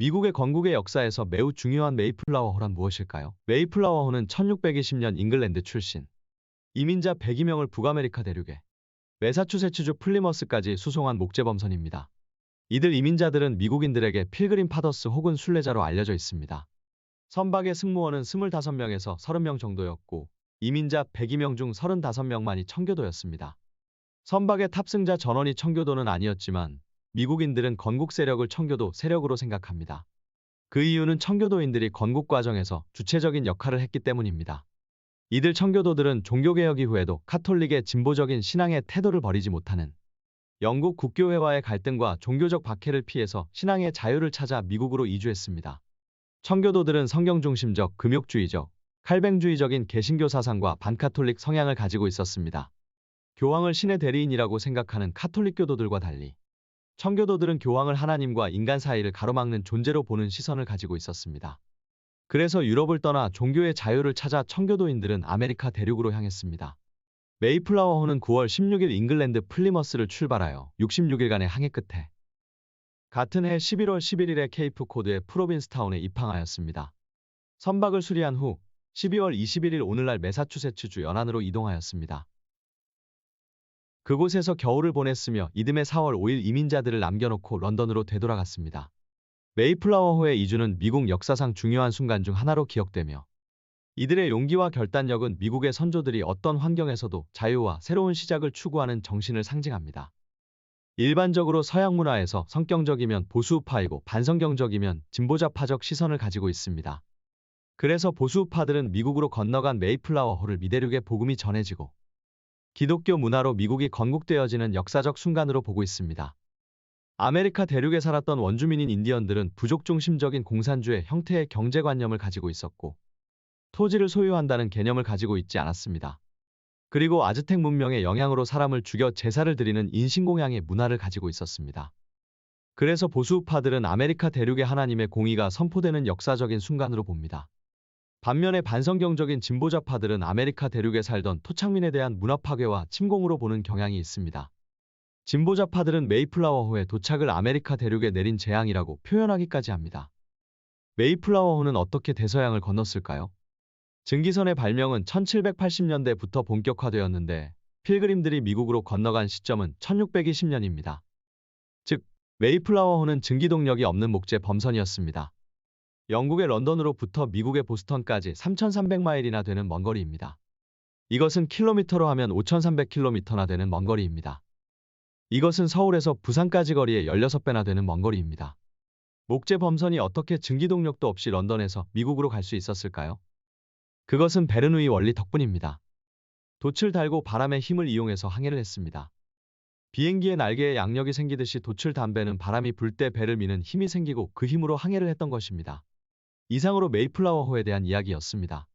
미국의 건국의 역사에서 매우 중요한 메이플라워호란 무엇일까요? 메이플라워호는 1620년 잉글랜드 출신 이민자 102명을 북아메리카 대륙에 매사추세츠주 플리머스까지 수송한 목재범선입니다. 이들 이민자들은 미국인들에게 필그림 파더스 혹은 순례자로 알려져 있습니다. 선박의 승무원은 25명에서 30명 정도였고 이민자 102명 중 35명만이 청교도였습니다. 선박의 탑승자 전원이 청교도는 아니었지만 미국인들은 건국 세력을 청교도 세력으로 생각합니다. 그 이유는 청교도인들이 건국 과정에서 주체적인 역할을 했기 때문입니다. 이들 청교도들은 종교개혁 이후에도 카톨릭의 진보적인 신앙의 태도를 버리지 못하는 영국 국교회와의 갈등과 종교적 박해를 피해서 신앙의 자유를 찾아 미국으로 이주했습니다. 청교도들은 성경중심적, 금욕주의적, 칼뱅주의적인 개신교 사상과 반카톨릭 성향을 가지고 있었습니다. 교황을 신의 대리인이라고 생각하는 카톨릭 교도들과 달리 청교도들은 교황을 하나님과 인간 사이를 가로막는 존재로 보는 시선을 가지고 있었습니다. 그래서 유럽을 떠나 종교의 자유를 찾아 청교도인들은 아메리카 대륙으로 향했습니다. 메이플라워호는 9월 16일 잉글랜드 플리머스를 출발하여 66일간의 항해 끝에 같은 해 11월 11일에 케이프 코드의 프로빈스타운에 입항하였습니다. 선박을 수리한 후 12월 21일 오늘날 매사추세츠주 연안으로 이동하였습니다. 그곳에서 겨울을 보냈으며 이듬해 4월 5일 이민자들을 남겨놓고 런던으로 되돌아갔습니다. 메이플라워호의 이주는 미국 역사상 중요한 순간 중 하나로 기억되며 이들의 용기와 결단력은 미국의 선조들이 어떤 환경에서도 자유와 새로운 시작을 추구하는 정신을 상징합니다. 일반적으로 서양 문화에서 성경적이면 보수우파이고 반성경적이면 진보좌파적 시선을 가지고 있습니다. 그래서 보수우파들은 미국으로 건너간 메이플라워호를 미대륙에 복음이 전해지고 기독교 문화로 미국이 건국되어지는 역사적 순간으로 보고 있습니다. 아메리카 대륙에 살았던 원주민인 인디언들은 부족 중심적인 공산주의 형태의 경제관념을 가지고 있었고 토지를 소유한다는 개념을 가지고 있지 않았습니다. 그리고 아즈텍 문명의 영향으로 사람을 죽여 제사를 드리는 인신공양의 문화를 가지고 있었습니다. 그래서 보수우파들은 아메리카 대륙의 하나님의 공의가 선포되는 역사적인 순간으로 봅니다. 반면에 반성경적인 진보좌파들은 아메리카 대륙에 살던 토착민에 대한 문화 파괴와 침공으로 보는 경향이 있습니다. 진보좌파들은 메이플라워호의 도착을 아메리카 대륙에 내린 재앙이라고 표현하기까지 합니다. 메이플라워호는 어떻게 대서양을 건넜을까요? 증기선의 발명은 1780년대부터 본격화되었는데 필그림들이 미국으로 건너간 시점은 1620년입니다. 즉, 메이플라워호는 증기동력이 없는 목재 범선이었습니다. 영국의 런던으로부터 미국의 보스턴까지 3,300마일이나 되는 먼 거리입니다. 이것은 킬로미터로 하면 5,300km나 되는 먼 거리입니다. 이것은 서울에서 부산까지 거리의 16배나 되는 먼 거리입니다. 목재 범선이 어떻게 증기동력도 없이 런던에서 미국으로 갈 수 있었을까요? 그것은 베르누이 원리 덕분입니다. 돛을 달고 바람의 힘을 이용해서 항해를 했습니다. 비행기의 날개에 양력이 생기듯이 돛을 담배는 바람이 불 때 배를 미는 힘이 생기고 그 힘으로 항해를 했던 것입니다. 이상으로 메이플라워호에 대한 이야기였습니다.